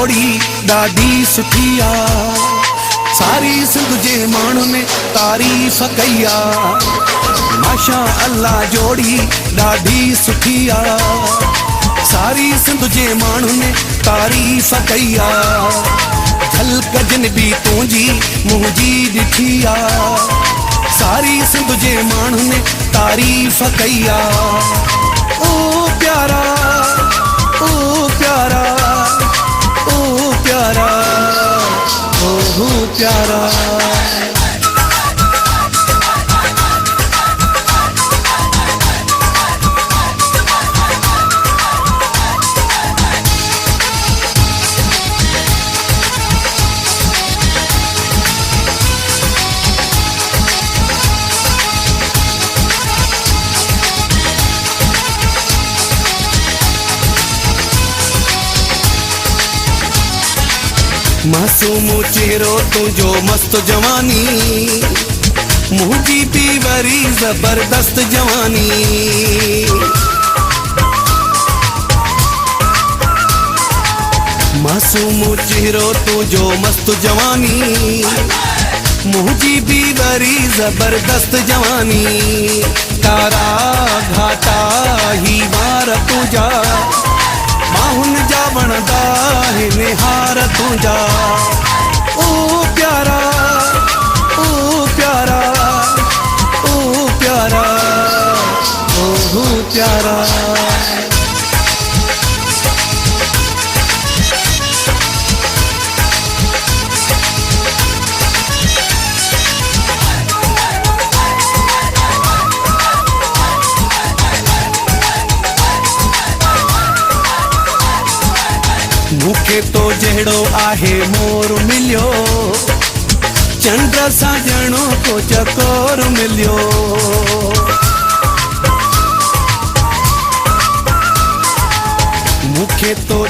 जोड़ी ॾाढी सुठी आ। सारी सिंध जे माण्हुनि में तारीफ़ कई आ। माशा अल्लाह जोड़ी ॾाढी सुठी आ। सारी सिंध जे माण्हुनि में तारीफ़ कई आ। झलक जिन बि तुंहिंजी मुंहिंजी ॾिठी आ। सारी सिंध जे माण्हुनि में तारीफ़ कई आ। ओ प्यारा ओ प्यारा ओ प्यारा ओ प्यारा। मासूम चेहरो तुझो मस्त जवानी, मुझी भी वरी जबरदस्त जवानी। मासूम चेहरो तुझो मस्त जवानी, मुझी भी वरी जबरदस्त जवानी। तारा घाटा ही वार तुझा, माहुन जा वणदा हिन हार तुझा। ओ प्यारा ओ प्यारा ओ प्यारा ओ प्यारा। मूंखे तो जहिड़ो आहे मोर मिलियो, चंड सां ॼणो को चकोर मिलियो। मूंखे तो